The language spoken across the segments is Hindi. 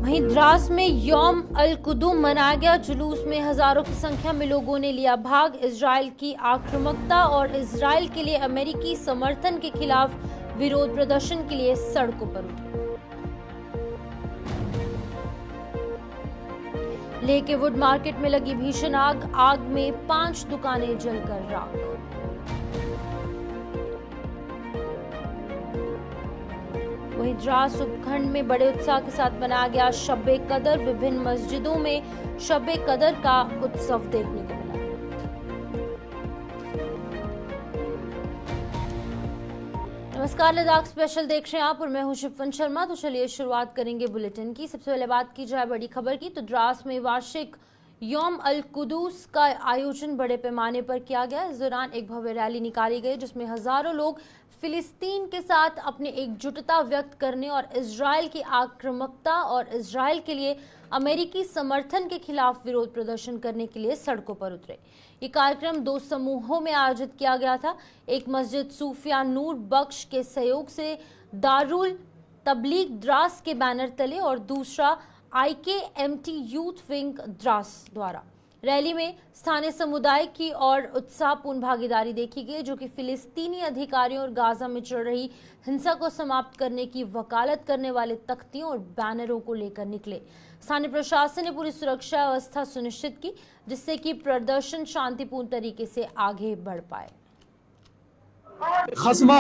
वहीं द्रास में यौम अल कुदूम मनाया गया। जुलूस में हजारों की संख्या में लोगों ने लिया भाग। इजराइल की आक्रामकता और इजराइल के लिए अमेरिकी समर्थन के खिलाफ विरोध प्रदर्शन के लिए सड़कों पर उतरे। लेह के वुड मार्केट में लगी भीषण आग में 5 दुकानें जलकर राख। वहीं द्रास उपखंड में बड़े उत्साह के साथ मनाया गया शब-ए कदर। विभिन्न मस्जिदों में शब-ए कदर का उत्सव देखने को मिला। नमस्कार, लद्दाख स्पेशल देख रहे हैं आप और मैं हूं शिफन शर्मा। तो चलिए शुरुआत करेंगे बुलेटिन की। सबसे पहले बात की जाए बड़ी खबर की, तो द्रास में वार्षिक यौम अल कुदूस का आयोजन बड़े पैमाने पर किया गया। इस दौरान एक भव्य रैली निकाली गई जिसमें हजारों लोग फिलिस्तीन के साथ अपनी एकजुटता व्यक्त करने और इजराइल की आक्रामकता और इजराइल के लिए अमेरिकी समर्थन के खिलाफ विरोध प्रदर्शन करने के लिए सड़कों पर उतरे। ये कार्यक्रम 2 समूहों में आयोजित किया गया था। एक मस्जिद सूफिया नूर बख्श के सहयोग से दारुल तबलीग द्रास के बैनर तले और दूसरा IKMT यूथ विंग द्रास द्वारा। रैली में स्थानीय समुदाय की और उत्साहपूर्ण भागीदारी देखी गई, जो कि फिलिस्तीनी अधिकारियों और गाजा में चल रही हिंसा को समाप्त करने की वकालत करने वाले तख्तियों और बैनरों को लेकर निकले। स्थानीय प्रशासन ने पूरी सुरक्षा व्यवस्था सुनिश्चित की, जिससे कि प्रदर्शन शांतिपूर्ण तरीके से आगे बढ़ पाए। खस्मा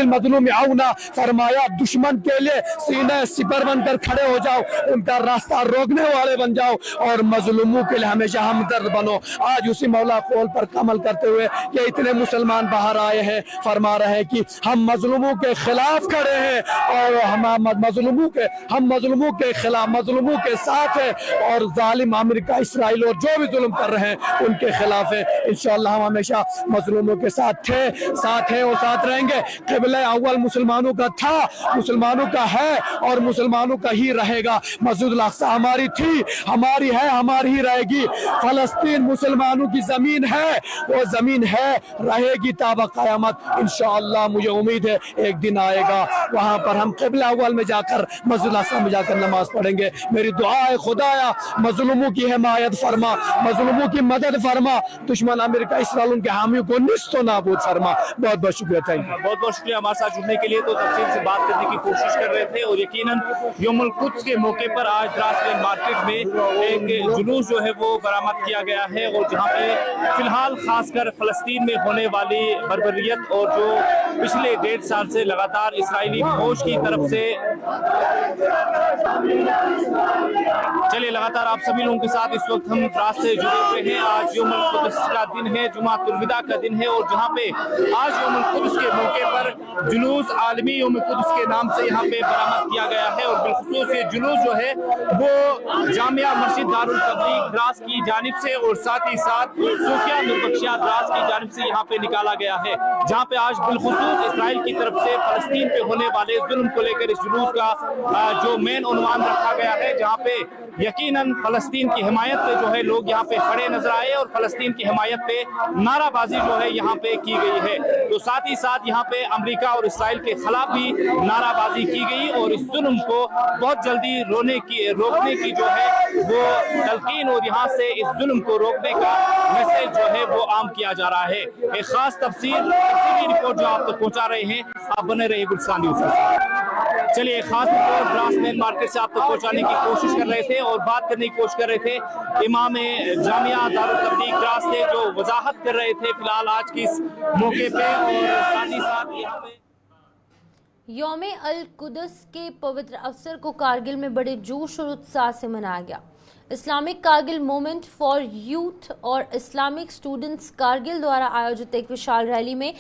मजलूम आउना फरमाया, दुश्मन के लिए सीने सिपर बनकर खड़े हो जाओ, उनका रास्ता रोकने वाले बन जाओ और मजलूमों के लिए हमेशा हमदर्द बनो। आज उसी मौला कौल पर कमल करते हुए ये इतने मुसलमान बाहर आए हैं, फरमा रहे हैं कि हम मजलूमों के खिलाफ खड़े हैं और हम मजलूमों के खिलाफ, मजलूमों के साथ है और जालिम अमेरिका इसराइल और जो भी जुल्म कर रहे हैं उनके खिलाफ है। इंशाअल्लाह हम हमेशा मजलूमों के साथ हैं और साथ रहेंगे। क़िबला अव्वल मुसलमानों का था, मुसलमानों का है और मुसलमानों का ही रहेगा। मस्जिद अल अक़सा हमारी थी, हमारी है, हमारी ही रहेगी। फलस्तीन मुसलमानों की जमीन है, वो जमीन है, रहेगी ताबा क़यामत। इंशाअल्लाह मुझे उम्मीद है एक दिन आएगा, वहां पर हम क़िबला अव्वल में जाकर मस्जिद अल अक़सा में जाकर नमाज पढ़ेंगे। मेरी दुआ है खुदाया मजलूमों की हिमायत फरमा, मजलूमों की मदद फरमा, दुश्मन अमेरिका इसराइल उनके हामियों को निस्तो नाबूद फरमा। बहुत बहुत शुक्रिया, थैंक यू। बहुत बहुत शुक्रिया हमारे साथ जुड़ने के लिए। तो तफसील से बात करने की कोशिश कर रहे थे और यकीनन यौमुल कुद्स के मौके पर आज द्रास में मार्केट में एक जुलूस जो है वो बरामद किया गया है और जहां पे फिलहाल खासकर फलस्तीन में होने वाली बर्बरियत और जो पिछले 1.5 साल से लगातार इसराइली फौज की तरफ से चलिए लगातार आप सभी लोगों के साथ इस वक्त हम द्रास से जुड़े हुए हैं। आज यौमुल कुद्स का दिन है, जुमातुल विदा का दिन है और जहां पे आज यौमुल कुद्स के मौके पर जुलूस आलमी यौमुल कुद्स के नाम से यहाँ पे बरामद किया गया है और बिलखुसूस ये जुलूस जो है वो जामिया मस्जिद दारुल तबलीग द्रास की जानिब से और साथ ही साथ सूफिया नूर बख्शिया द्रास की जानिब से यहाँ पे निकाला गया है, जहाँ पे आज बिलखुसूस इसराइल की तरफ से फलस्तीन पे होने वाले जुल्म को लेकर इस जुलूस का जो मेन उन्वान रखा गया है, जहाँ पे यकीनन फलस्तीन की हिमायत पे जो है लोग यहाँ पे खड़े नजर आए और फलस्तीन की हिमायत पे नाराबाजी जो है यहाँ पे की गई है। तो साथ ही साथ यहाँ पे अमेरिका और इसराइल के खिलाफ भी नाराबाजी की गई और इस जुल्म को बहुत जल्दी रोकने की जो है वो तलकीन और यहाँ से इस जुल्म को रोकने का मैसेज जो है वो आम किया जा रहा है। एक खास तफसील रिपोर्ट जो आप तक पहुँचा रहे हैं, आप बने रहे गुलशान न्यूज़ के साथ। चलिए खास रिपोर्ट द्रास मेन मार्केट से आप तक पहुँचाने की कोशिश कर रहे थे और बात करने की कोशिश कर रहे थे इमाम जामिया दारुल तबलीग द्रास से, जो वजाहत कर रहे थे फिलहाल आज की इस मौके पे और साथ ही साथ यहाँ पे यौम अल कुद्स के पवित्र अवसर को कारगिल में बड़े जोश और उत्साह से मनाया गया। Islamic Kargil movement for youth और इस्लामिक स्टूडेंट्स कारगिल द्वारा आयोजित एक विशाल रैली में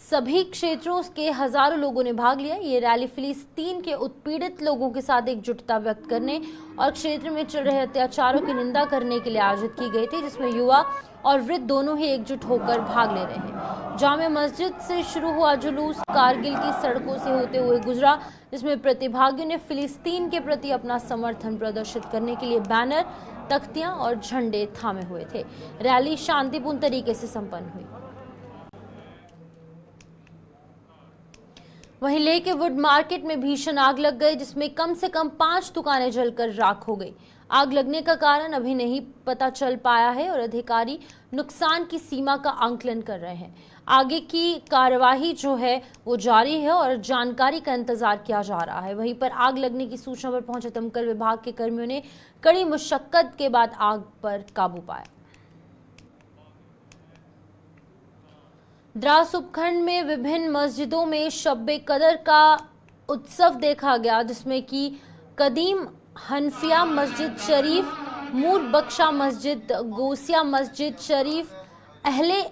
सभी क्षेत्रों के हजारों लोगों ने भाग लिया। ये रैली फिलिस्तीन के उत्पीड़ित लोगों के साथ एकजुटता व्यक्त करने और क्षेत्र में चल रहे अत्याचारों की निंदा करने के लिए आयोजित की गई थी, जिसमें युवा और वृद्ध दोनों ही एकजुट होकर भाग ले रहे हैं। जामे मस्जिद से शुरू हुआ जुलूस कारगिल की सड़कों से होते हुए गुजरा, जिसमें प्रतिभागियों ने फिलिस्तीन के प्रति अपना समर्थन प्रदर्शित करने के लिए बैनर, तख्तियां और झंडे थामे हुए थे। रैली शांतिपूर्ण तरीके से संपन्न हुई। वहीं लेह के वुड मार्केट में भीषण आग लग गई, जिसमें कम से कम 5 दुकानें जलकर राख हो गई। आग लगने का कारण अभी नहीं पता चल पाया है और अधिकारी नुकसान की सीमा का आंकलन कर रहे हैं। आगे की कार्यवाही जो है वो जारी है और जानकारी का इंतजार किया जा रहा है। वहीं पर आग लगने की सूचना पर पहुंचे दमकल विभाग के कर्मियों ने कड़ी मुशक्कत के बाद आग पर काबू पाया। द्रास उपखंड में विभिन्न मस्जिदों में शब्बे कदर का उत्सव देखा गया, जिसमें कि कदीम हनफिया मस्जिद शरीफ, मूर बख्शा मस्जिद, गोसिया मस्जिद शरीफ, अहले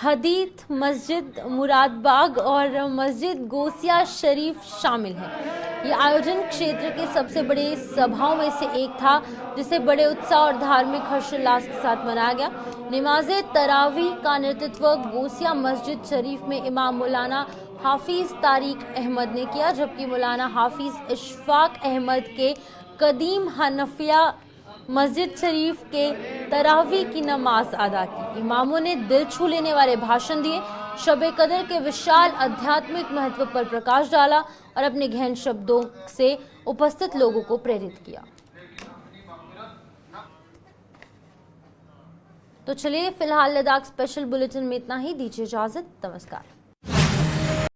हदीथ मस्जिद मुरादबाग और मस्जिद गोसिया शरीफ शामिल हैं। ये आयोजन क्षेत्र के सबसे बड़े सभाओं में से एक था, जिसे बड़े उत्साह और धार्मिक हर्षोल्लास के साथ मनाया गया। नमाज़े तरावी का नेतृत्व गोसिया मस्जिद शरीफ में इमाम मौलाना हाफिज तारिक अहमद ने किया, जबकि मौलाना हाफिज इशफाक अहमद के कदीम हनफिया मस्जिद शरीफ के तरावी की नमाज अदा की। इमामों ने दिल छू लेने वाले भाषण दिए, शब-ए कदर के विशाल आध्यात्मिक महत्व पर प्रकाश डाला और अपने गहन शब्दों से उपस्थित लोगों को प्रेरित किया। तो चलिए फिलहाल लद्दाख स्पेशल बुलेटिन में इतना ही। दीजिए इजाजत, नमस्कार।